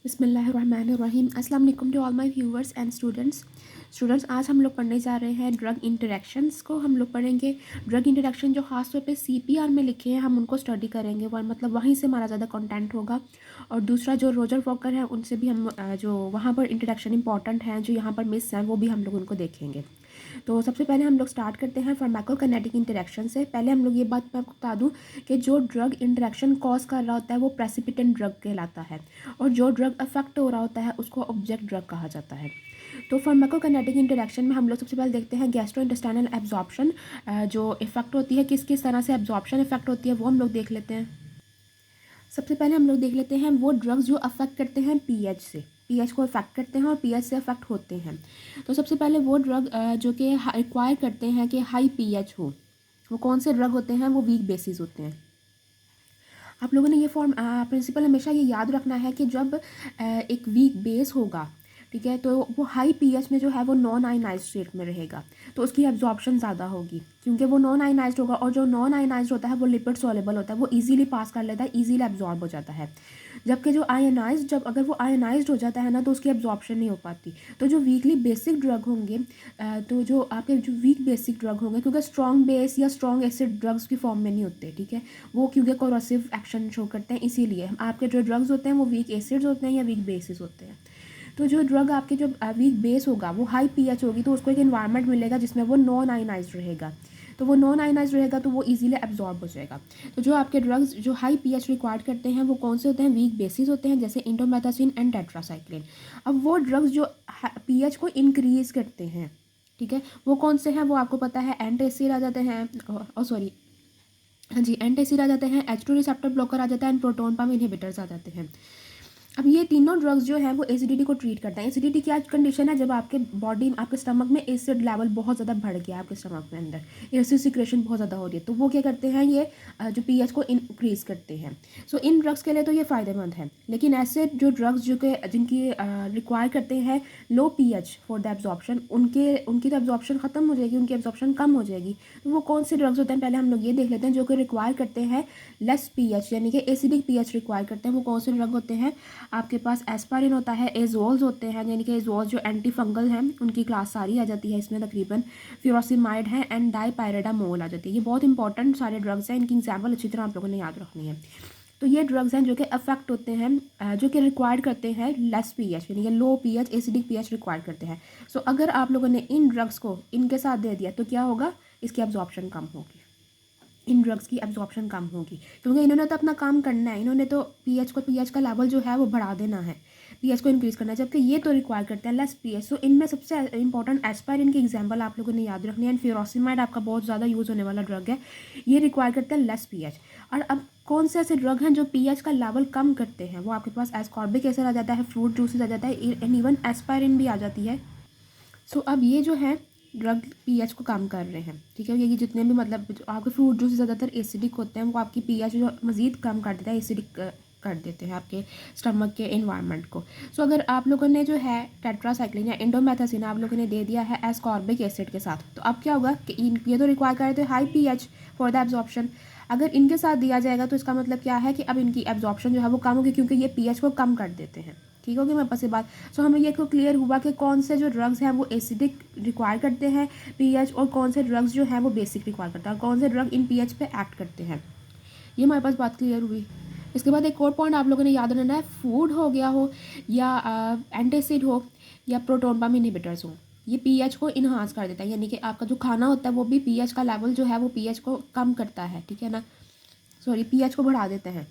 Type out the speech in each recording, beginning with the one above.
बिस्मिल्लाहिर्रहमानिर्रहीम। अस्सलाम वालेकुम to all my viewers and students आज हम लोग पढ़ने जा रहे हैं ड्रग इंटरेक्शंस को। हम लोग पढ़ेंगे ड्रग इंटरेक्शन जो ख़ास तौर पे सीपीआर में लिखे हैं, हम उनको स्टडी करेंगे। वह मतलब वहीं से हमारा ज़्यादा कंटेंट होगा। और दूसरा जो रोजर वॉकर है उनसे भी हम जो वहाँ पर इंटरेक्शन इंपॉर्टेंट हैं, जो यहाँ पर मिस हैं, वो भी हम लोग उनको देखेंगे। तो सबसे पहले हम लोग स्टार्ट करते हैं फार्माकोकाइनेटिक इंटरेक्शन से। पहले हम लोग ये बात मैं आपको बता दूं कि जो ड्रग इंटरेक्शन कॉज कर रहा होता है वो प्रेसिपिटेंट ड्रग कहलाता है, और जो ड्रग अफेक्ट हो रहा होता है उसको ऑब्जेक्ट ड्रग कहा जाता है। तो फार्माकोकाइनेटिक इंटरेक्शन में हम लोग सबसे पहले देखते हैं गैस्ट्रो इंटेस्टाइनल एब्जॉर्प्शन, जो इफेक्ट होती है, किस किस तरह से एब्जॉर्प्शन इफेक्ट होती है वो हम लोग देख लेते हैं। सबसे पहले हम लोग देख लेते हैं वो ड्रग्स जो अफेक्ट करते हैं पीएच से, पीएच को अफेक्ट करते हैं और पीएच से अफेक्ट होते हैं। तो सबसे पहले वो ड्रग जो कि रिक्वायर करते हैं कि हाई पीएच हो, वो कौन से ड्रग होते हैं? वो वीक बेसिस होते हैं। आप लोगों ने ये प्रिंसिपल हमेशा ये याद रखना है कि जब एक वीक बेस होगा, ठीक है, तो वो हाई पीएच में जो है वो नॉन आयनाइज्ड स्टेट में रहेगा, तो उसकी एब्जॉर्प्शन ज़्यादा होगी क्योंकि वो नॉन आयनाइज्ड होगा। और जो नॉन आयनाइज्ड होता है वो लिपिड सॉल्युबल होता है, वो इजीली पास कर लेता है, इजीली एब्जॉर्ब हो जाता है। जबकि जो आयनाइज्ड, जब अगर वो आयनाइज्ड हो जाता है ना, तो उसकी एब्जॉर्प्शन नहीं हो पाती। तो जो वीकली बेसिक ड्रग होंगे, तो जो आपके जो वीक बेसिक ड्रग होंगे, क्योंकि स्ट्रॉन्ग बेस या स्ट्रॉन्ग एसिड ड्रग्स की फॉर्म में नहीं होते, ठीक है, वो क्योंकि कोरोसिव एक्शन शो करते हैं, इसीलिए आपके जो ड्रग्स होते हैं वो वीक एसिड्स होते हैं या वीक बेसिस होते हैं। तो जो ड्रग आपके जो वीक बेस होगा वो हाई पीएच होगी, तो उसको एक एनवायरनमेंट मिलेगा जिसमें वो नॉन आयनाइज्ड रहेगा। तो वो नॉन आयनाइज्ड रहेगा तो वो इजीली एब्जॉर्ब हो जाएगा। तो जो आपके ड्रग्स जो हाई पीएच रिक्वायर्ड करते हैं वो कौन से होते हैं? वीक बेसिस होते हैं, जैसे इंडोमेथासिन एंड टेट्रासाइक्लिन। अब वो ड्रग्स जो पीएच को इंक्रीज करते हैं, ठीक है, वो कौन से हैं? वो आपको पता है, एंटासिड आ जाते हैं, सॉरी, हाँ जी, एंटासिड आ जाते हैं, H2 रिसेप्टर ब्लॉकर आ जाता है एंड प्रोटॉन पम्प इनहिबिटर्स आ जाते हैं। अब ये तीनों ड्रग्स जो हैं वो एसिडिटी को ट्रीट करते हैं। एसिडिटी क्या कंडीशन है? जब आपके बॉडी, आपके स्टमक में एसिड लेवल बहुत ज़्यादा बढ़ गया, आपके स्टमक में अंदर एसिड सिक्रेशन बहुत ज़्यादा हो रही है, तो वो क्या करते हैं? ये जो पीएच को इंक्रीज करते हैं। सो इन ड्रग्स के लिए तो ये फ़ायदेमंद है। लेकिन ऐसे जो ड्रग्स जो कि जिनकी रिक्वायर करते हैं लो पीएच फॉर द एब्जॉर्प्शन, उनकी तो एब्जॉर्प्शन ख़त्म हो जाएगी, उनकी एब्जॉर्प्शन कम हो जाएगी। तो वो कौन से ड्रग्स होते हैं? पहले हम लोग ये देख लेते हैं जो कि रिक्वायर करते हैं लेस पीएच, यानी कि एसिडिक पीएच रिक्वायर करते हैं। वो कौन से ड्रग होते हैं? आपके पास एस्पारिन होता है, एजोल्स होते हैं, यानी कि एजोल्स जो एंटी फंगल हैं, उनकी क्लास सारी आ जाती है इसमें तकरीबन, फ्यूरोसिमाइड है एंड डाइपायराडामोल आ जाती है। ये बहुत इंपॉर्टेंट सारे ड्रग्स हैं, इनकी एग्जाम्पल अच्छी तरह आप लोगों ने याद रखनी है। तो ये ड्रग्स हैं जो कि अफेक्ट होते हैं, जो कि रिक्वायर्ड करते हैं लेस पीएच, यानी कि लो पीएच, एसिडिक पीएच रिक्वायर्ड करते हैं। सो अगर आप लोगों ने इन ड्रग्स को इनके साथ दे दिया तो क्या होगा? इसकी एब्जॉर्प्शन कम होगी, इन ड्रग्स की एब्जॉर्प्शन कम होगी, क्योंकि इन्होंने तो अपना काम करना है, इन्होंने तो पीएच का लेवल जो है वो बढ़ा देना है, पीएच को इंक्रीज़ करना है, जबकि ये तो रिक्वायर करते हैं लेस पीएच। तो इनमें सबसे इंपॉर्टेंट एस्पायरिन की एग्जांपल आप लोगों ने याद रखनी है, एंड फ्यूरोसिमाइड आपका बहुत ज़्यादा यूज़ होने वाला ड्रग है, ये रिक्वायर करते हैं लेस पीएच। और अब कौन से ऐसे ड्रग हैं जो पीएच का लेवल कम करते हैं? वो आपके पास एस्कॉर्बिक एसिड आ जाता है, फ्रूट जूसेस आ जाता है, एंड इवन एस्पायरिन भी आ जाती है। सो अब ये जो है ड्रग पीएच को कम कर रहे हैं, ठीक है, ये जितने भी मतलब जो आपके फ्रूट जूस ज़्यादातर एसिडिक होते हैं, वो आपकी पीएच जो मज़ीद कम कर देता है, एसिडिक कर देते हैं आपके स्टमक के एनवायरनमेंट को। सो अगर आप लोगों ने जो है टेट्रासाइक्लिन या इंडोमेथासिन आप लोगों ने दे दिया है एस्कॉर्बिक एसिड के साथ, तो अब क्या होगा कि ये तो रिक्वायर करते हैं high pH for the absorption. अगर इनके साथ दिया जाएगा तो इसका मतलब क्या है कि अब इनकी एब्जॉर्प्शन जो है वो कम होगी, क्योंकि ये पीएच को कम कर देते हैं। ठीक होगी मेरे पास ये बात? सो हमें ये को क्लियर हुआ कि कौन से जो ड्रग्स हैं वो एसिडिक रिक्वायर करते हैं पीएच, और कौन से ड्रग्स जो हैं वो बेसिक रिक्वायर करते हैं, और कौन से ड्रग इन पीएच पे एक्ट करते हैं। ये हमारे पास बात क्लियर हुई। इसके बाद एक और पॉइंट आप लोगों ने याद रखना है, फूड हो गया हो या एंटासिड हो या प्रोटॉन पम्प इनहिबिटर्स हो, ये पीएच को इन्हांस कर देता है, यानी कि आपका जो खाना होता है वो भी पीएच का लेवल जो है वो पीएच को कम करता है, ठीक है ना, सॉरी, पीएच को बढ़ा देते हैं,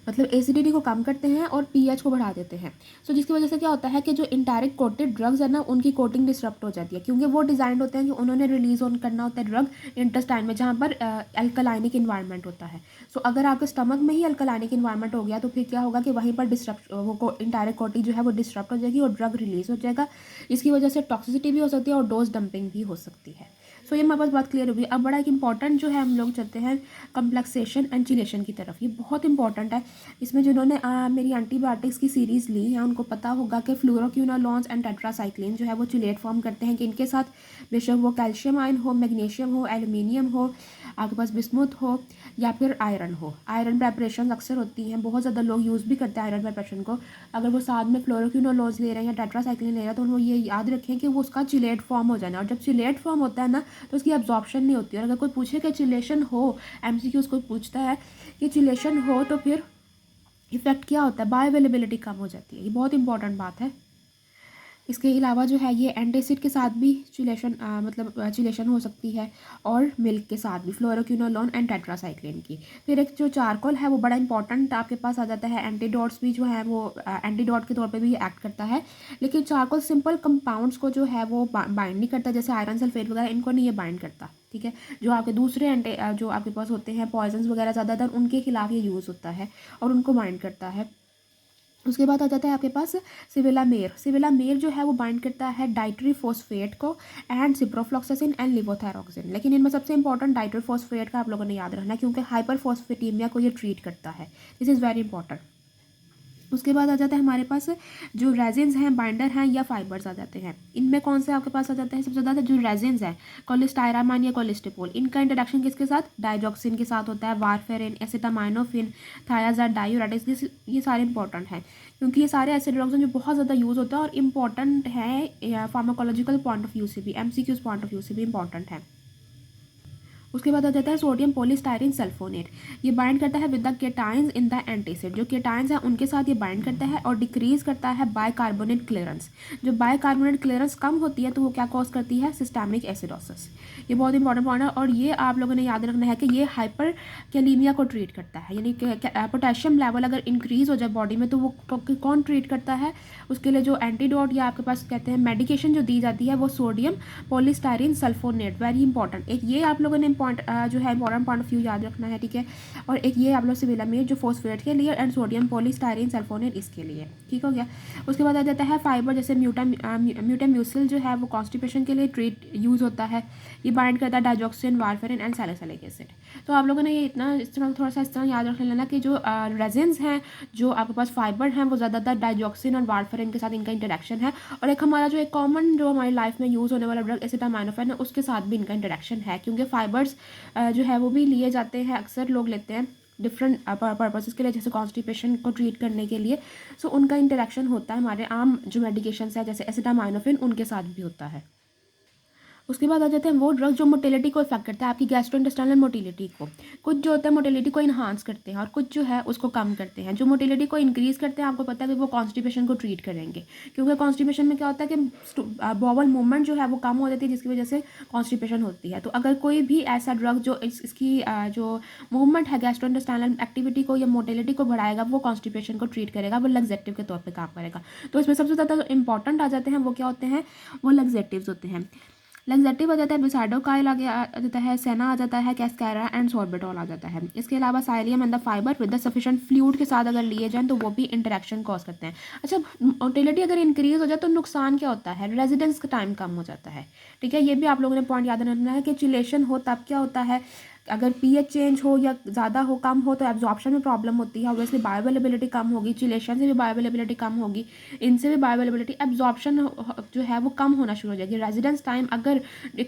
मतलब एसिडिटी को कम करते हैं और पीएच को बढ़ा देते हैं। सो जिसकी वजह से क्या होता है कि जो इंडायरेक्ट कोटेड ड्रग्स है ना, उनकी कोटिंग डिस्टर्ब हो जाती है, क्योंकि वो डिज़ाइन होते हैं कि उन्होंने रिलीज ऑन करना होता है ड्रग इंटेस्टाइन में, जहाँ पर अल्कलाइनिक इन्वायरमेंट होता है। सो अगर आपके स्टमक में ही अल्कलाइनिक इन्वायरमेंट हो गया तो फिर क्या होगा कि वहीं पर डिस्टर्ब वो इंडायरेक्ट कोटिंग जो है वो डिस्टर्ब हो जाएगी और ड्रग रिलीज हो जाएगा। इसकी वजह से टॉक्सिसिटी भी हो सकती है और डोज डंपिंग भी हो सकती है। सो ये हमारे पास बात क्लियर होगी। अब बड़ा एक इंपॉर्टेंट जो है हम लोग चलते हैं कम्प्लेक्सेशन एंड चिलेशन की तरफ। ये बहुत इंपॉर्टेंट है। इसमें जिन्होंने मेरी एंटीबायोटिक्स की सीरीज़ ली है उनको पता होगा कि फ्लोरोक्विनोलोन्स एंड टेट्रासाइक्लिन जो है वो चिलेट फॉर्म करते हैं, कि इनके साथ बेशक वो कैल्शियम आयन हो, मैग्नीशियम हो, एल्यूमिनियम हो, आपके पास बिस्मुथ हो या फिर आयरन हो। आयरन प्रेपरेशन अक्सर होती हैं, बहुत ज़्यादा लोग यूज़ भी करते हैं आयरन प्रेपरेशन को। अगर वो साथ में फ्लोरोक्विनोलोज ले रहे हैं या टेट्रासाइक्लिन ले रहे हैं तो वो ये याद रखें कि वो उसका चिलेट फॉर्म हो जाना है, और जब चिलेट फॉर्म होता है ना तो उसकी एब्जॉर्प्शन नहीं होती। और अगर कोई पूछे कि चिलेशन हो, MCQs कोई पूछता है कि चिलेशन हो तो फिर इफेक्ट क्या होता है, बायो अवेलेबिलिटी कम हो जाती है। ये बहुत इंपॉर्टेंट बात है। इसके अलावा जो है ये एंटासिड के साथ भी चिलेशन मतलब चिलेशन हो सकती है, और मिल्क के साथ भी, फ्लोरोक्विनोलोन एंड टेट्रासाइक्लिन की। फिर एक जो चारकोल है वो बड़ा इंपॉर्टेंट आपके पास आ जाता है। एंटीडोट्स भी जो है वो एंटीडोट के तौर पे भी एक्ट करता है, लेकिन चारकोल सिंपल कंपाउंड्स को जो है वो बाइंड नहीं करता, जैसे आयरन सल्फेट वगैरह इनको नहीं ये बाइंड करता। ठीक है, जो आपके दूसरे जो आपके पास होते हैं पॉइजन्स वगैरह ज़्यादातर उनके खिलाफ ये यूज़ होता है और उनको बाइंड करता है। उसके बाद आ जाता है आपके पास सिविलामेर। सिविलामेर जो है वो बाइंड करता है डाइट्री फॉस्फेट को एंड सिप्रोफ्लॉक्सासिन एंड लिवोथायरॉक्सिन। लेकिन इनमें सबसे इंपॉर्टेंट डाइट्री फॉस्फेट का आप लोगों ने याद रखना है, क्योंकि हाइपरफॉस्फेटीमिया को ये ट्रीट करता है। This is very important. उसके बाद आ जाता है हमारे पास जो रेजिन्स हैं, बाइंडर हैं या फाइबर्स आ जाते हैं। इनमें कौन से आपके पास आ जाते हैं, सबसे ज़्यादा जो रेजिन्स हैं, कोलेस्टायरामाइन या कोलेस्टिपोल, इनका इंट्रोडक्शन किसके साथ, डाइजॉक्सिन के साथ होता है, वारफेरिन, एसिटामाइनोफिन, थायाजाइड, डायूरेटिक्स, ये सारे इंपॉर्टेंट हैं क्योंकि ये सारे एसिडोक्सिन जो बहुत ज़्यादा यूज़ होता है और इंपॉर्टेंट है फार्माकोलॉजिकल पॉइंट ऑफ व्यू से भी, MCQs पॉइंट ऑफ व्यू से भी इंपॉर्टेंट है। उसके बाद आ जाता है सोडियम पॉलीस्टायरीन सल्फोनेट। ये बाइंड करता है with the cations in the antacid. जो केटाइंस हैं उनके साथ ये बाइंड करता है और डिक्रीज करता है बाइकार्बोनेट क्लियरेंस। जो बाइकार्बोनेट क्लियरेंस कम होती है तो वो क्या कॉज करती है, सिस्टेमिक एसिडोसिस। ये बहुत इंपॉर्टेंट पॉइंट है और ये आप लोगों ने याद रखना है कि ये हाइपर कैलीमिया को ट्रीट करता है। यानी पोटेशियम लेवल अगर इंक्रीज हो जाए बॉडी में तो वो कौन ट्रीट करता है, उसके लिए जो एंटीडोट या आपके पास कहते हैं मेडिकेशन जो दी जाती है वो sodium polystyrene sulfonate. Very important, एक ये आप लोगों ने जो है इंपॉर्टेंट पॉइंट ऑफ व्यू याद रखना है। ठीक है, और एक ये आप लोग सिविलामेर जो फॉस्फेट के लिए एंड सोडियम पॉलीस्टायरीन सल्फोनेट इसके लिए। ठीक हो गया। उसके बाद आ जाता है फाइबर, जैसे म्यूटाम्यूसिल जो है वो कॉन्स्टिपेशन के लिए ट्रीट यूज़ होता है। ये बाइंड करता है digoxin, warfarin and salicylic acid. तो आप लोगों ने ये इतना इस तरह थोड़ा सा इस तरह याद रख लेना कि जो रेजिन्स हैं, जो आपके पास फाइबर हैं, वो ज़्यादातर डाइजॉक्सिन और वारफेरिन के साथ इनका इंटरेक्शन है। और एक हमारा जो एक कॉमन जो हमारी लाइफ में यूज़ होने वाला ड्रग एसिटामाइनोफेन है, उसके साथ भी इनका इंटरेक्शन है, क्योंकि फाइबर्स जो है वो भी लिए जाते हैं, अक्सर लोग लेते हैं डिफरेंट पर्पसेस के लिए, जैसे कॉन्स्टिपेशन को ट्रीट करने के लिए। सो उनका इंटरेक्शन होता है हमारे आम जो मेडिकेशंस है जैसे एसिटामाइनोफेन, उनके साथ भी होता है। उसके बाद आ जाते हैं वो ड्रग जो मोटिलिटी को इफेक्ट करता है, आपकी गैस्ट्रोइंटेस्टाइनल मोटिलिटी को। कुछ जो होता है मोटिलिटी को इन्हांस करते हैं और कुछ जो है उसको कम करते हैं। जो मोटिलिटी को इंक्रीज़ करते हैं, आपको पता है कि वो कॉन्स्टिपेशन को ट्रीट करेंगे, क्योंकि कॉन्स्टिपेशन में क्या होता है कि बॉवल मूवमेंट जो है वो कम हो जाती है, जिसकी वजह से कॉन्स्टिपेशन होती है। तो अगर कोई भी ऐसा ड्रग जो इसकी जो मूवमेंट है, गैस्ट्रोइंटेस्टाइनल एक्टिविटी को या मोटिलिटी को बढ़ाएगा, वो कॉन्स्टिपेशन को ट्रीट करेगा, वो लग्जेटिव के तौर पर काम करेगा। तो इसमें सबसे ज़्यादा इंपॉर्टेंट आ जाते हैं वो क्या होते हैं, वो लग्जेटिव्स होते हैं। लग्जेटिव आ जाता है बिसाइडोकाइल, आगे आ जाता है सेना, आ जाता है कैस्कारा एंड सॉर्बिटॉल आ जाता है। इसके अलावा psyllium and the fibre with the sufficient fluid के साथ अगर लिए जाएं तो वो भी इंटरेक्शन कॉज करते हैं। अच्छा, मोटिलिटी अगर इंक्रीज हो जाए तो नुकसान क्या होता है, रेजिडेंस का टाइम कम हो जाता है। ठीक है, ये भी आप लोगों ने पॉइंट याद रखना है कि चिलेशन हो तब क्या होता है, अगर पीएच चेंज हो या ज़्यादा हो, कम हो, तो एब्जॉर्प्शन में प्रॉब्लम होती है, ऑब्वियसली बायोअवेलेबिलिटी कम होगी, चिलेशन से भी बायोअवेलेबिलिटी कम होगी, इनसे भी बायोअवेलेबिलिटी, एब्जॉर्प्शन जो है वो कम होना शुरू हो जाएगी। रेजिडेंस टाइम, अगर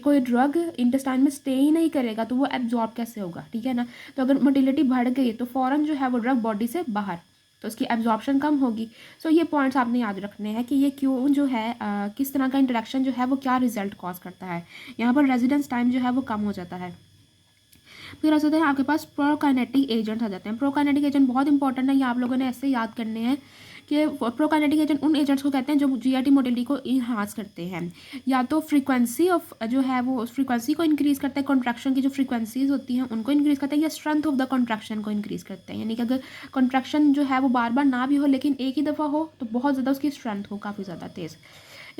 कोई ड्रग इंटेस्टाइन में स्टे ही नहीं करेगा तो वो एब्जॉर्ब कैसे होगा, ठीक है ना। तो अगर मोटिलिटी बढ़ गई तो फ़ौरन जो है वो ड्रग बॉडी से बाहर, तो उसकी एब्जॉर्प्शन कम होगी। सो ये पॉइंट्स आपने याद रखने हैं कि ये क्यों जो है किस तरह का इंटरेक्शन जो है वो क्या रिजल्ट कॉज करता है। यहाँ पर रेजिडेंस टाइम जो है वो कम हो जाता है। फिर आ जाते हैं आपके पास प्रोकाइनेटिक एजेंट्स आ जाते हैं। प्रोकाइनेटिक एजेंट बहुत इंपॉर्टेंट है, ये आप लोगों ने ऐसे याद करने हैं कि प्रोकाइनेटिक एजेंट उन एजेंट्स को कहते हैं जो जीआईटी मोटिलिटी को इन्हांस करते हैं। या तो फ्रीक्वेंसी ऑफ जो है वो उस फ्रीक्वेंसी को इंक्रीज़ करते हैं, कॉन्ट्रैक्शन की जो फ्रीक्वेंसीज होती हैं उनको इंक्रीज़ करते हैं, या स्ट्रेंथ ऑफ द कॉन्ट्रैक्शन को इंक्रीज़ करते हैं। यानी कि अगर कॉन्ट्रैक्शन जो है वो बार बार ना भी हो लेकिन एक ही दफ़ा हो तो बहुत ज़्यादा उसकी स्ट्रेंथ हो, काफ़ी ज़्यादा तेज़।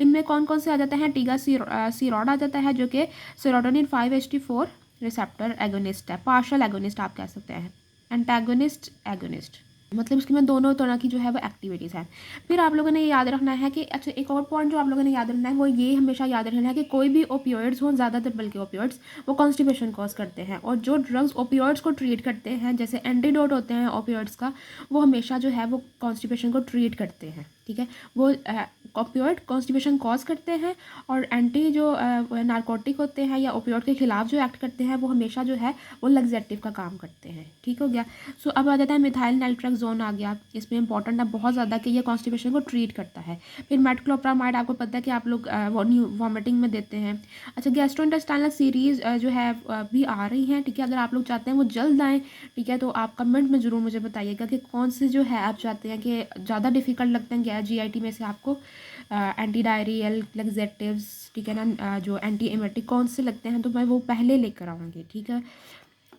इनमें कौन कौन से आ जाते हैं, टीगा सीरॉड आ जाता है जो कि सेरोटोनिन 5-HT4 रिसेप्टर एगोनिस्ट है, पार्शियल एगोनिस्ट आप कह सकते हैं, एंटागोनिस्ट एगोनिस्ट, मतलब इसकी में दोनों तरह की जो है वो एक्टिविटीज़ हैं। फिर आप लोगों ने ये याद रखना है कि अच्छा, एक और पॉइंट जो आप लोगों ने याद रखना है वो ये हमेशा याद रखना है कि कोई भी ओपियोइड्स हो, ज़्यादातर बल्कि ओपियोइड्स वो कॉन्स्टिपेशन कॉज करते हैं, और जो ड्रग्स ओपियोइड्स को ट्रीट करते हैं जैसे एंटीडोट होते हैं ओपियोइड्स का, वो हमेशा जो है वो कॉन्स्टिपेशन को ट्रीट करते हैं। ठीक है, वो ओपियोइड कॉन्स्टिपेशन कॉज करते हैं, और एंटी जो नारकोटिक होते हैं या ओपियोइड के खिलाफ जो एक्ट करते हैं वो हमेशा जो है वो लग्जेटिव का काम करते हैं। ठीक हो गया। सो अब आ जाता है मिथाइल नैल्ट्रेक्सोन आ गया। इसमें इंपॉर्टेंट है बहुत ज़्यादा कि ये कॉन्स्टिपेशन को ट्रीट करता है। फिर मेटक्लोप्रामाइड, आपको पता है कि आप लोग वॉमिटिंग में देते हैं। अच्छा, गैस्ट्रोइंटेस्टाइनल सीरीज़ जो है भी आ रही हैं। ठीक है, अगर आप लोग चाहते हैं वो जल्द आएँ, ठीक है, तो आप कमेंट में ज़रूर मुझे बताइएगा कि कौन से जो है आप चाहते हैं कि ज़्यादा डिफ़िकल्ट लगते हैं GIT में से आपको एंटी डायरियल लग्जेटिव्स, ठीक है ना, जो एंटी एमेटिक कौन से लगते हैं, तो मैं वो पहले लेकर आऊँगी। ठीक है।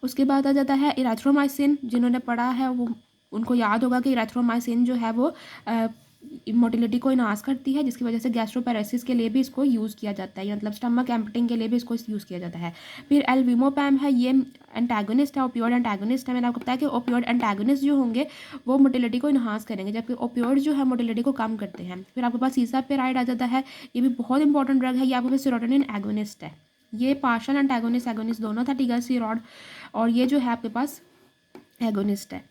उसके बाद आ जाता है इरेथ्रोमाइसिन। जिन्होंने पढ़ा है वो उनको याद होगा कि इरेथ्रोमाइसिन जो है वो मोटिलिटी को इनहांस करती है, जिसकी वजह से गैस्ट्रोपैरेसिस के लिए भी इसको यूज़ किया जाता है, मतलब स्टमक एम्पटिंग के लिए भी इसको यूज़ किया जाता है। फिर एल्विमोपैम है, ये एंटागोनिस्ट है, ओपियोइड एंटागोनिस्ट है। मैंने आपको बताया कि ओपियोइड एंटागोनिस्ट जो होंगे वो मोटिलिटी को इनहांस करेंगे, जबकि ओपियोइड जो है मोटिलिटी को कम करते हैं। फिर आपके पास सीसापेराइड आ जाता है, ये भी बहुत इंपॉर्टेंट ड्रग है। ये आपके पास सेरोटोनिन एगोनिस्ट है, ये पार्शल एंटागोनिस्ट एगोनिस्ट दोनों था, ठीक है, सीरॉड, और ये जो है आपके पास एगोनिस्ट है।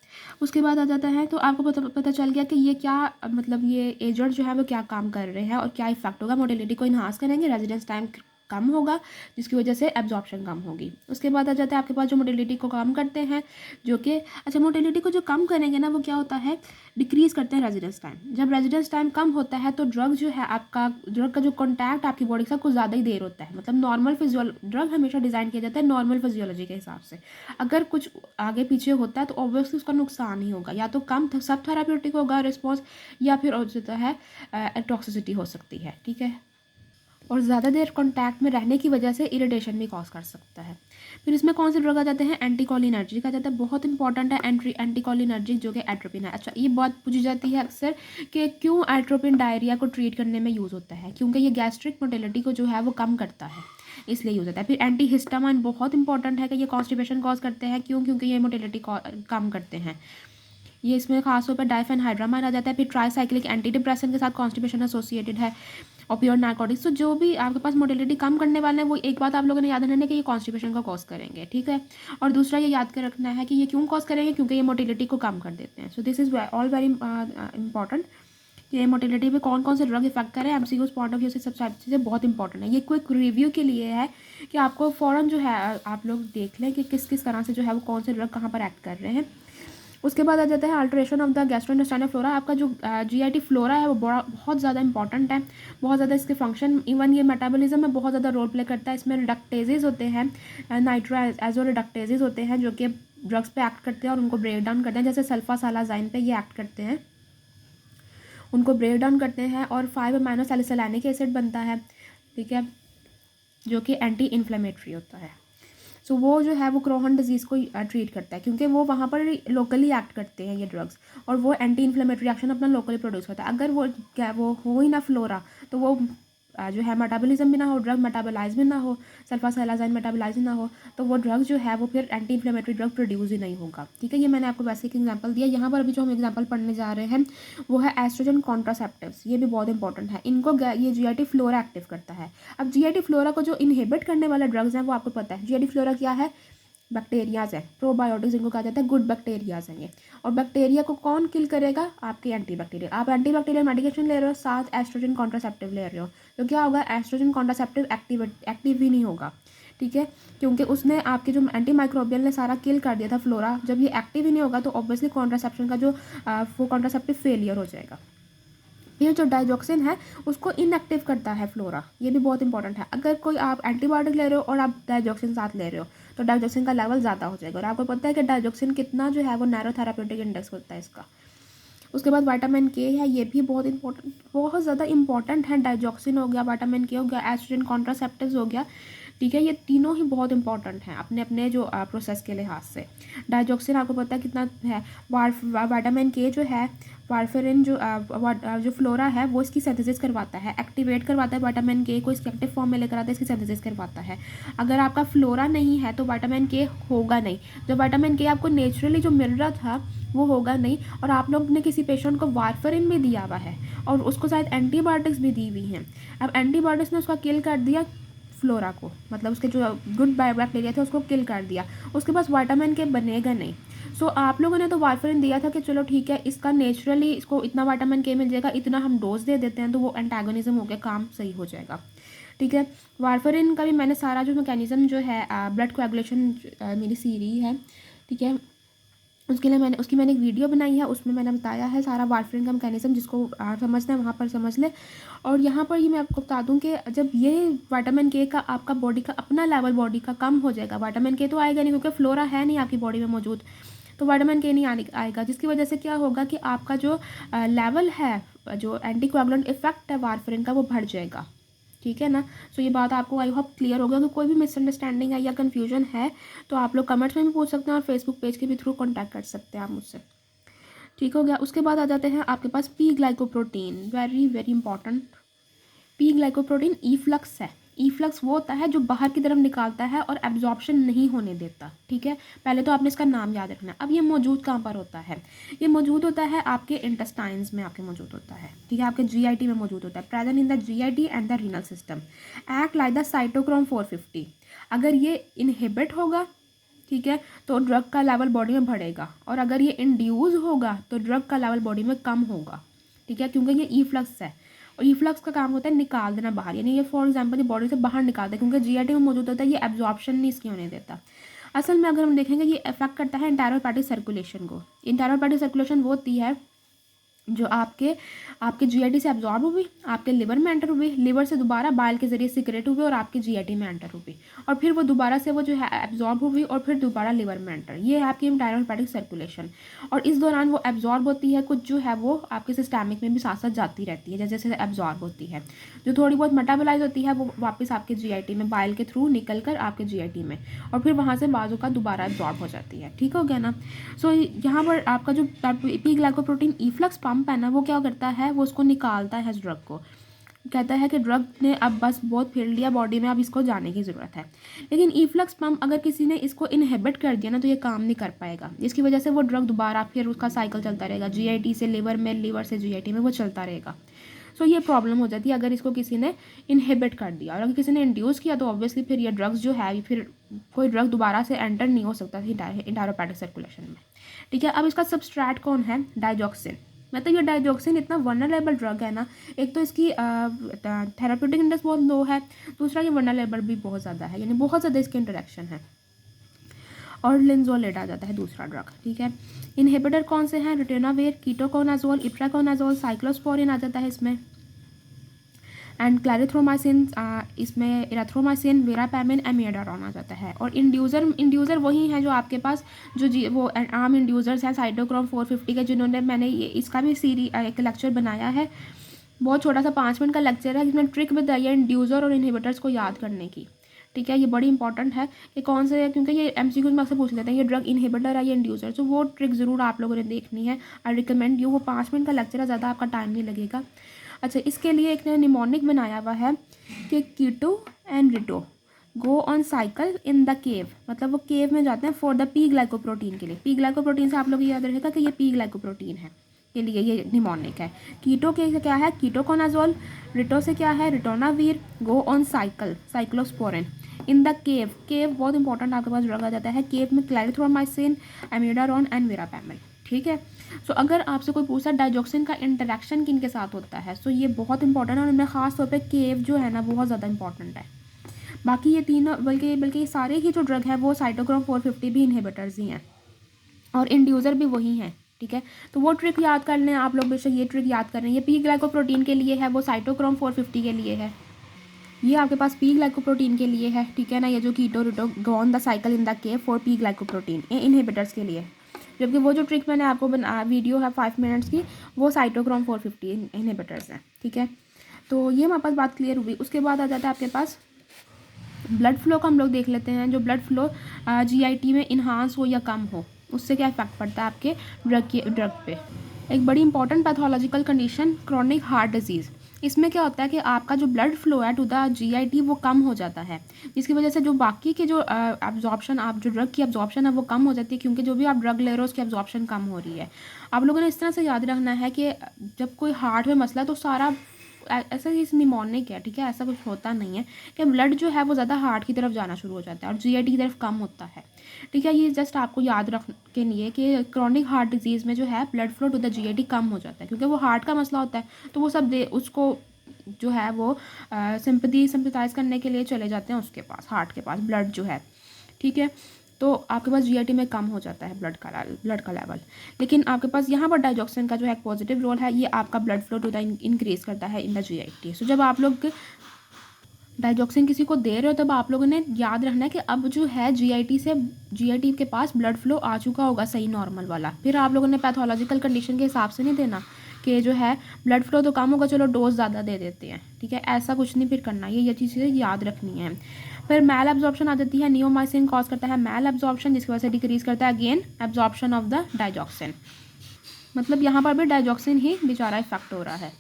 उसके बाद आ जाता है, तो आपको पता चल गया कि ये क्या, मतलब ये एजेंट जो है वो क्या काम कर रहे हैं और क्या इफेक्ट होगा। मोटिलिटी को इन्हांस करेंगे, रेजिडेंस टाइम कम होगा, जिसकी वजह से एब्जॉर्प्शन कम होगी। उसके बाद आ जाता है आपके पास जो मोटिलिटी को कम करते हैं, जो कि अच्छा मोटिलिटी को जो कम करेंगे ना वो क्या होता है, डिक्रीज़ करते हैं रेजिडेंस टाइम। जब रेजिडेंस टाइम कम होता है तो ड्रग जो है आपका, ड्रग का जो कॉन्टैक्ट आपकी बॉडी के साथ कुछ ज़्यादा ही देर होता है। मतलब नॉर्मल ड्रग हमेशा डिज़ाइन किया जाता है नॉर्मल फिजियोलॉजी के हिसाब से। अगर कुछ आगे पीछे होता है तो ऑब्वियसली उसका नुकसान ही होगा, या तो कम सब थेराप्यूटिक होगा रिस्पॉन्स, या फिर हो जाता है टॉक्सिसिटी हो सकती है। ठीक है, और ज़्यादा देर कॉन्टैक्ट में रहने की वजह से इरिटेशन भी कॉज कर सकता है। फिर इसमें कौन से ड्रग आ जाते हैं, एंटीकोलिनर्जिक आ जाता है, बहुत इंपॉर्टेंट है एंटीकोलिनर्जिक, जो कि एट्रोपिन है। अच्छा, ये बात पूछी जाती है अक्सर कि क्यों एट्रोपिन डायरिया को ट्रीट करने में यूज़ होता है, क्योंकि ये गैस्ट्रिक मोटिलिटी को जो है वो कम करता है, इसलिए यूज़ होता है। फिर एंटी हिस्टामाइन बहुत इंपॉर्टेंट है कि ये कॉन्स्टिपेशन कॉज करते हैं, क्यों, क्योंकि ये मोटिलिटी कम करते हैं। ये इसमें खासतौर पर डाइफेनहाइड्रामाइन आ जाता है। फिर ट्राईसाइक्लिक एंटी डिप्रेसेंट के साथ कॉन्स्टिपेशन एसोसिएटेड है। ओपियोइड नारकोटिक्स, तो जो भी आपके पास मोटिलिटी कम करने वाले हैं वो एक बात आप लोगों ने याद रखना है कि ये कॉन्स्टिपेशन को कॉज करेंगे। ठीक है, और दूसरा ये याद कर रखना है कि ये क्यों कॉज करेंगे, क्योंकि ये मोटिलिटी को कम कर देते हैं। So this is all very important कि मोटिलिटी पे कौन कौन से ड्रग इफेक्ट करें। MCQs पॉइंट ऑफ व्यू से सबसे चीज़ें बहुत इंपॉर्टेंट है। ये क्विक रिव्यू के लिए है कि आपको फ़ौरन जो है आप लोग देख लें कि किस किस तरह से जो है वो कौन से ड्रग कहाँ पर एक्ट कर रहे हैं। उसके बाद आ जाता है alteration of the gastrointestinal flora. आपका जो GIT फ्लोरा है वो बहुत ज़्यादा इंपॉर्टेंट है, बहुत ज़्यादा इसके फंक्शन, इवन ये मेटाबॉलिज्म में बहुत ज़्यादा रोल प्ले करता है। इसमें रिडक्टेजेज होते हैं, नाइट्रो एजो रिडक्टेजेज होते हैं, जो कि ड्रग्स पे एक्ट करते हैं और उनको ब्रेक डाउन करते हैं, जैसे सल्फासालाजाइन पे ये एक्ट करते हैं, उनको ब्रेक डाउन करते हैं, और 5 अमाइनो सैलिसिलैनिक एसिड बनता है, ठीक है, जो कि एंटी इन्फ्लेमेटरी होता है। सो वो जो है वो क्रोहन डिजीज़ को ट्रीट करता है, क्योंकि वो वहाँ पर लोकली एक्ट करते हैं ये ड्रग्स, और वो एंटी इन्फ्लेमेटरी एक्शन अपना लोकली प्रोड्यूस करता है। अगर वो हो ही ना फ्लोरा, तो वो जो है मेटाबॉलिज्म भी ना हो, ड्रग मेटाबोलाइज भी ना हो, सल्फासालाजाइन मेटाबोलाइज भी ना हो, तो वो ड्रग जो है वो फिर एंटी इन्फ्लेमेटरी ड्रग प्रोड्यूस ही नहीं होगा। ठीक है, ये मैंने आपको वैसे एक एग्जांपल दिया। यहाँ पर अभी जो हम एग्जांपल पढ़ने जा रहे हैं वो है एस्ट्रोजन कॉन्ट्रासेप्टिव्स। ये भी बहुत इंपॉर्टेंट है, इनको ये GIT फ्लोरा एक्टिव करता है। अब GIT फ्लोरा को जो इनहिबिट करने वाले ड्रग्स हैं वो आपको पता है। GIT फ्लोरा क्या है, बैक्टीरियाज है, प्रोबायोटिक्स इनको कहा जाता है, गुड बैक्टीरियाज हैं ये। और बैक्टीरिया को कौन किल करेगा, आपके एंटीबैक्टीरियल। आप एंटीबैक्टीरियल मेडिकेशन ले रहे हो, साथ एस्ट्रोजन कॉन्ट्रासेप्टिव ले रहे हो, तो क्या होगा, एस्ट्रोजन कॉन्ट्रासेप्टिव एक्टिव ही नहीं होगा। ठीक है, क्योंकि उसने आपके जो एंटी माइक्रोबियल ने सारा किल कर दिया था फ्लोरा, जब ये एक्टिव ही नहीं होगा तो ऑब्वियसली कॉन्ट्रासेप्शन का जो वो कॉन्ट्रासेप्टिव फेलियर हो जाएगा। ये जो डाइजॉक्सिन है उसको इनएक्टिव करता है फ्लोरा, ये भी बहुत इंपॉर्टेंट है। अगर कोई आप एंटीबायोटिक ले रहे हो और आप डाइजॉक्सिन साथ ले रहे हो तो डाइजॉक्सिन का लेवल ज़्यादा हो जाएगा, और आपको पता है कि डाइजॉक्सिन कितना जो है वो नैरो थेराप्यूटिक इंडेक्स होता है इसका। उसके बाद विटामिन K है, ये भी बहुत ज़्यादा इंपॉर्टेंट है। डाइजॉक्सिन हो गया, विटामिन K हो गया, एस्ट्रोजन कॉन्ट्रासेप्टिव्स हो गया, ठीक है, ये तीनों ही बहुत इंपॉर्टेंट हैं अपने अपने जो प्रोसेस के लिहाज से। डाइजॉक्सिन आपको पता है कितना है, विटामिन K जो है वारफेरिन जो फ्लोरा है वो इसकी सिंथेसिस करवाता है, एक्टिवेट करवाता है विटामिन K को, इसके एक्टिव फॉर्म में लेकर आता है, इसकी सिंथेसिस करवाता है। अगर आपका फ्लोरा नहीं है तो विटामिन K होगा नहीं, जो विटामिन K आपको नेचुरली जो मिल रहा था वो होगा नहीं। और आप लोग ने किसी पेशेंट को वारफेरिन भी दिया हुआ है और उसको शायद एंटीबायोटिक्स भी दी हुई हैं, अब एंटीबायोटिक्स ने उसका किल कर दिया फ्लोरा को, मतलब उसके जो गुड बैक्टीरिया थे उसको किल कर दिया, उसके पास विटामिन K बनेगा नहीं। सो आप लोगों ने तो वारफरिन दिया था कि चलो ठीक है, इसका नेचुरली इसको इतना विटामिन के मिल जाएगा, इतना हम डोज दे देते हैं तो वो एंटागोनिज्म हो गया, काम सही हो जाएगा। ठीक है, वारफरिन का भी मैंने सारा जो मैकेनिज़्म जो है ब्लड कोएगुलेशन मेरी सीरीज है, ठीक है, उसके लिए मैंने एक वीडियो बनाई है, उसमें मैंने बताया है सारा वारफरिन का मैकेनिज़्म, जिसको समझना है वहाँ पर समझ ले। और यहाँ पर ये मैं आपको बता दूँ कि जब ये विटामिन के का आपका बॉडी का अपना लेवल बॉडी का कम हो जाएगा, विटामिन के तो आएगा नहीं क्योंकि फ्लोरा है नहीं आपकी बॉडी में मौजूद, तो विटामिन के नहीं आएगा, जिसकी वजह से क्या होगा कि आपका जो लेवल है, जो एंटीकोएगुलेंट इफेक्ट है वारफरिन का, वो बढ़ जाएगा। ठीक है ना। सो ये बात आपको आई होप क्लियर होगा। कि कोई भी मिसअंडरस्टैंडिंग है या कन्फ्यूजन है तो आप लोग कमेंट्स में भी पूछ सकते हैं और फेसबुक पेज के भी थ्रू कॉन्टैक्ट कर सकते हैं आप मुझसे। ठीक हो गया। उसके बाद आ जाते हैं आपके पास P glycoprotein, very very important. P glycoprotein efflux है। ईफ्लक्स वो होता है जो बाहर की तरफ निकालता है और एब्जॉर्प्शन नहीं होने देता। ठीक है, पहले तो आपने इसका नाम याद रखना है। अब ये मौजूद कहाँ पर होता है? ये मौजूद होता है आपके इंटेस्टाइन्स में, आपके मौजूद होता है। ठीक है, आपके जीआईटी में मौजूद होता है। Present in the GIT and the renal system, act like the cytochrome 450। अगर ये इनहिबिट होगा, ठीक है, तो ड्रग का लेवल बॉडी में बढ़ेगा, और अगर ये इंड्यूस होगा तो ड्रग का लेवल बॉडी में कम होगा। ठीक है, क्योंकि ये ईफ्लक्स है और ईफ्लक्स का काम होता है निकाल देना बाहर, यानी ये फॉर एग्जांपल ये बॉडी से बाहर निकालता है, क्योंकि जीआईटी में मौजूद होता है, ये एब्जॉर्प्शन नहीं इसकी होने देता। असल में अगर हम देखेंगे ये इफेक्ट करता है इंटेरोहेपेटिक सर्कुलेशन को। इंटेरोहेपेटिक सर्कुलेशन वो होती है जो आपके जीआईटी से एब्जॉर्ब हुई, आपके लिवर में एंटर हुई, लिवर से दोबारा बाइल के जरिए सिक्रेट हुई और आपके जीआईटी में एंटर हुई, और फिर वो दोबारा से वो जो है एब्जॉर्ब हुई और फिर दोबारा लिवर में एंटर। ये है आपकी इंटेरोहेपेटिक सर्कुलेशन। और इस दौरान वो एब्जॉर्ब होती है, कुछ जो है वो आपके सिस्टमिक में भी साथ साथ जाती रहती है, जैसे जैसे एब्जॉर्ब होती है। जो थोड़ी बहुत मेटाबोलाइज होती है वो वापस आपके जीआईटी में बाइल के थ्रू निकल कर आपके जीआईटी में, और फिर वहाँ से बाजू का दोबारा एब्जॉर्ब हो जाती है। ठीक हो गया ना। सो यहाँ पर आपका जो पी ग्लाइकोप्रोटीन ईफ्लक्स पंप है ना, वो क्या करता है, वो उसको निकालता है इस ड्रग को। कहता है कि ड्रग ने अब बस बहुत फिर लिया बॉडी में, अब इसको जाने की ज़रूरत है। लेकिन ईफ्लक्स पंप अगर किसी ने इसको इनहिबिट कर दिया ना तो ये काम नहीं कर पाएगा, जिसकी वजह से वो ड्रग दोबारा फिर उसका साइकिल चलता रहेगा, जीआईटी से लिवर में, लिवर से जीआईटी में, वो चलता रहेगा। सो ये प्रॉब्लम हो जाती है अगर इसको किसी ने इनहिबिट कर दिया। और अगर किसी ने इंड्यूस किया तो ऑब्वियसली फिर ये ड्रग्स जो है फिर कोई ड्रग दोबारा से एंटर नहीं हो सकता इंटेरोहेपेटिक सर्कुलेशन में। ठीक है, अब इसका सबस्ट्रेट कौन है? डाइजॉक्सिन। मतलब ये डाइजॉक्सिन इतना वनरेबल ड्रग है ना, एक तो इसकी थेराप्यूटिक इंडेक्स बहुत लो है, दूसरा ये वनरेबल भी बहुत ज़्यादा है, यानी बहुत ज़्यादा इसके इंटरेक्शन है। और लिंजोलेट आ जाता है दूसरा ड्रग। ठीक है, इनहिबिटर कौन से हैं? रिटेनावेर, कीटोकोनाजोल, इप्राकोनाजोल, साइक्लोस्पोरिन आ जाता है इसमें, एंड क्लैरिथ्रोमाइसिन, इसमें इरेथ्रोमाइसिन, वेरापैमिन, एमिडारॉन आ जाता है। और इंड्यूज़र वही है जो आपके पास वो आम इंड्यूज़र्स हैं साइटोक्रोम 450 के, जिन्होंने मैंने ये इसका भी एक लेक्चर बनाया है, बहुत छोटा सा 5 मिनट का लेक्चर है, जिसमें ट्रिक बताई है इंड्यूज़र और इनहिबिटर्स को याद करने की। ठीक है, ये बड़ी इंपॉर्टेंट है कि कौन से है, क्योंकि ये एमसीक्यू में अक्सर पूछ लेते हैं ये ड्रग इनहिबिटर है या इंड्यूसर, तो वो ट्रिक ज़रूर आप लोगों ने देखनी है। आई रिकमेंड यू, वो 5 मिनट का लेक्चर है, ज़्यादा आपका टाइम नहीं लगेगा। अच्छा, इसके लिए एक निमोनिक बनाया हुआ है कि keto and Rito go on cycle in the cave, मतलब वो केव में जाते हैं फॉर द पी ग्लाइकोप्रोटीन के लिए। पी ग्लाइकोप्रोटीन से आप लोग याद रखेगा कि ये पी ग्लाइकोप्रोटीन है के लिए ये निमोनिक है। कीटो के क्या है? कीटोकोनाजोल। रिटो से क्या है? Ritonavir. Go on cycle, cyclosporine. In the cave, cave बहुत इंपॉर्टेंट आपके पास ड्रग आ जाता है। केव में क्लैरिथ्रोमाइसिन, एमिडारॉन एंड वेरापैमिन। ठीक है, सो अगर आपसे कोई पूछा डाइजॉक्सिन का इंटरेक्शन किन के साथ होता है, सो ये बहुत इंपॉर्टेंट है, और उनमें खास तौर पे केव जो है ना बहुत ज़्यादा इंपॉर्टेंट है। बाकी ये तीनों बल्कि सारे ही जो ड्रग है वो साइटोक्रोम 450 भी इनहिबिटर्स ही हैं, और इंड्यूसर भी वही हैं। ठीक है, तो वो ट्रिक याद कर लें आप लोग, बेशक ये ट्रिक याद कर लें। ये पी ग्लाइकोप्रोटीन के लिए है, वो साइटोक्रोम 450 के लिए है। ये आपके पास पी ग्लाइकोप्रोटीन के लिए है। ठीक है ना, ये जो keto Rito go on the cycle in the cave for P glycoprotein, ये इनहिबिटर्स के लिए। जबकि वो जो ट्रिक मैंने आपको वीडियो है 5 मिनट्स की, वो साइटोक्रोम 450 इनहिबिटर्स हैं। ठीक है, तो ये हमारे पास बात क्लियर हुई। उसके बाद आ जाता है आपके पास ब्लड फ्लो का हम लोग देख लेते हैं। जो ब्लड फ्लो जीआईटी में इन्हांस हो या कम हो, उससे क्या इफेक्ट पड़ता है आपके ड्रग पे। एक बड़ी important pathological condition chronic heart disease, इसमें क्या होता है कि आपका जो ब्लड फ्लो है टू द जीआईटी वो कम हो जाता है, जिसकी वजह से जो बाकी के जो एब्जॉर्प्शन, आप जो ड्रग की एब्जॉर्प्शन है वो कम हो जाती है, क्योंकि जो भी आप ड्रग ले रहे हो उसकी एब्जॉर्प्शन कम हो रही है। आप लोगों ने इस तरह से याद रखना है कि जब कोई हार्ट में मसला है तो सारा ऐसा ही निमोनिक है, ठीक है, ऐसा कुछ होता नहीं है कि ब्लड जो है वो ज़्यादा हार्ट की तरफ जाना शुरू हो जाता है और जीआईटी की तरफ कम होता है, ठीक है। ये जस्ट आपको याद रख के लिए कि क्रॉनिक हार्ट डिजीज़ में जो है blood flow to the GIT कम हो जाता है, क्योंकि वो हार्ट का मसला होता है, तो वो सब उसको जो है वो सिंपथाइज़ करने के लिए चले जाते हैं उसके पास, हार्ट के पास ब्लड जो है, ठीक है। तो आपके पास जीआईटी में कम हो जाता है ब्लड का लेवल। लेकिन आपके पास यहाँ पर डाइजॉक्सिन का जो है पॉजिटिव रोल है, ये आपका blood flow to the increase करता है इन द जीआईटी। सो जब आप लोग डाइजॉक्सिन किसी को दे रहे हो तब आप लोगों ने याद रखना है कि अब जो है जीआईटी के पास ब्लड फ्लो आ चुका होगा सही नॉर्मल वाला। फिर आप लोगों ने पैथोलॉजिकल कंडीशन के हिसाब से नहीं देना कि जो है ब्लड फ्लो तो कम होगा, चलो डोज ज़्यादा दे देते हैं, ठीक है, ऐसा कुछ नहीं फिर करना। ये चीज़ें याद रखनी है। फिर मैल एब्जॉर्प्शन आ जाती है, नियोमाइसिन कॉज करता है मैल एब्जॉर्प्शन, जिसकी वजह से डिक्रीज करता है again absorption of the digoxin. मतलब यहाँ पर भी डाइजॉक्सिन ही बेचारा इफेक्ट हो रहा है।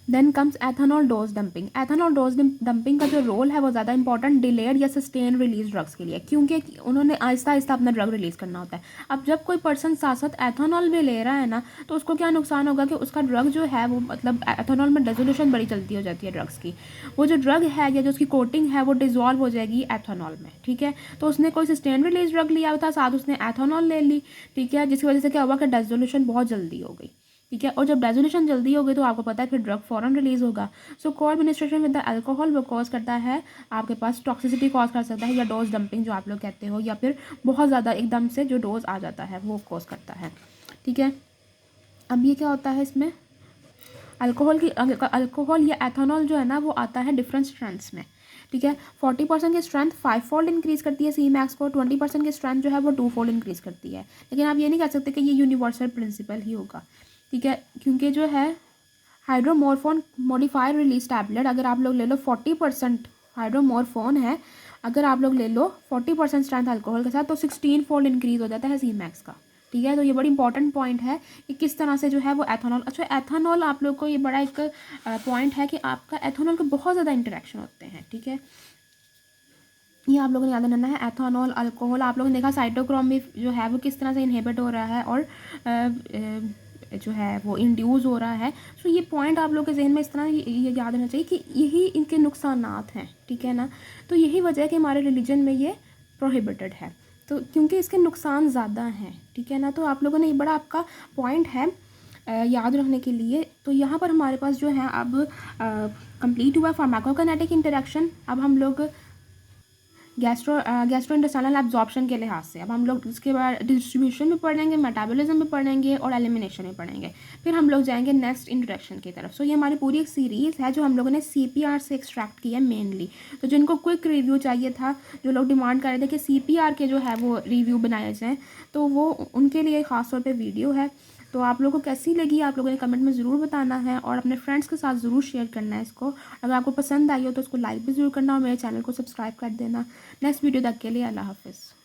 Then comes ethanol dose dumping. Ethanol dose dumping का जो रोल है वो ज़्यादा इंपॉर्टेंट डिलेड या सस्टेन रिलीज ड्रग्स के लिए, क्योंकि उन्होंने आहिस्ता आहिस्ता अपना ड्रग रिलीज़ करना होता है। अब जब कोई पर्सन साथ साथ एथेनॉल भी ले रहा है ना, तो उसको क्या नुकसान होगा कि उसका ड्रग जो है वो मतलब एथेनॉल में डिसोल्यूशन बड़ी जल्दी हो जाती है ड्रग्स की। वो जो ड्रग है या जो उसकी कोटिंग है वो डिजॉल्व हो जाएगी एथेनॉल में, ठीक है। तो उसने कोई सस्टेन रिलीज ड्रग लिया था, साथ उसने एथेनॉल ले ली, ठीक है, जिसकी वजह से क्या हुआ कि डिसोल्यूशन बहुत जल्दी हो गई, ठीक है। और जब डिसोल्यूशन जल्दी हो गई तो आपको पता है फिर ड्रग फॉरन रिलीज होगा। सो को एडमिनिस्ट्रेशन विद द अल्कोहल वो कॉज करता है आपके पास टॉक्सिसिटी कॉज कर सकता है, या डोज डंपिंग जो आप लोग कहते हो, या फिर बहुत ज़्यादा एकदम से जो डोज आ जाता है वो कॉज करता है, ठीक है। अब ये क्या होता है इसमें अल्कोहल या एथेनॉल जो है ना वो आता है डिफरेंट स्ट्रेंथ्स में, ठीक है। 40% की स्ट्रेंथ 5 फोल्ड इंक्रीज़ करती है सी मैक्स को, 20% की स्ट्रेंथ जो है वो 2 फोल्ड इंक्रीज़ करती है। लेकिन आप ये नहीं कह सकते कि ये यूनिवर्सल प्रिंसिपल ही होगा, ठीक है, क्योंकि जो है हाइड्रोमोरफोन मॉडिफायर रिलीज टैबलेट अगर आप लोग ले लो 40% हाइड्रोमोरफोन है, अगर आप लोग ले लो 40% स्ट्रेंथ अल्कोहल के साथ तो 16 फोल्ड इंक्रीज़ हो जाता है सी मैक्स का, ठीक है। तो ये बड़ी इंपॉर्टेंट पॉइंट है कि किस तरह से जो है वो एथेनॉल, अच्छा एथेनॉल आप लोग को ये बड़ा एक पॉइंट है कि आपका एथेनॉल के बहुत ज़्यादा इंटरेक्शन होते हैं, ठीक है, ये आप लोगों ने याद रखना है। एथेनॉल अल्कोहल आप लोगों ने देखा साइटोक्रोम भी जो है वो किस तरह से इनहिबिट हो रहा है और जो है वो इंड्यूस हो रहा है। सो ये पॉइंट आप लोग के जहन में इस तरह ये याद रहना चाहिए कि यही इनके नुकसानात हैं, ठीक है ना। तो यही वजह है कि हमारे रिलीजन में ये प्रोहिबिटेड है, तो क्योंकि इसके नुकसान ज़्यादा हैं, ठीक है ना। तो आप लोगों ने ये बड़ा आपका पॉइंट है याद रखने के लिए। तो यहाँ पर हमारे पास जो है अब कंप्लीट हुआ फार्माकोकाइनेटिक इंटरेक्शन। अब हम लोग गैस्ट्रोइंटेस्टाइनल एब्जॉर्प्शन के लिहाज से अब हम लोग इसके बाद डिस्ट्रीब्यूशन भी पढ़ेंगे, मेटाबॉलिज्म भी पढ़ेंगे और एलिमिनेशन भी पढ़ेंगे। फिर हम लोग जाएंगे नेक्स्ट इंट्रोडक्शन की तरफ। सो ये हमारी पूरी एक सीरीज़ है जो हम लोगों ने CPR से एक्सट्रैक्ट की है मेनली। तो जिनको क्विक रिव्यू चाहिए था, जो लोग डिमांड कर रहे थे कि CPR के जो है वो रिव्यू बनाए जाएँ, तो वो उनके लिए ख़ास तौर पर वीडियो है। तो आप लोगों को कैसी लगी आप लोगों ने कमेंट में ज़रूर बताना है और अपने फ्रेंड्स के साथ ज़रूर शेयर करना है इसको। अगर आपको पसंद आई हो तो उसको लाइक भी ज़रूर करना और मेरे चैनल को सब्सक्राइब कर देना। नेक्स्ट वीडियो तक के लिए अल्लाह हाफ़िज़।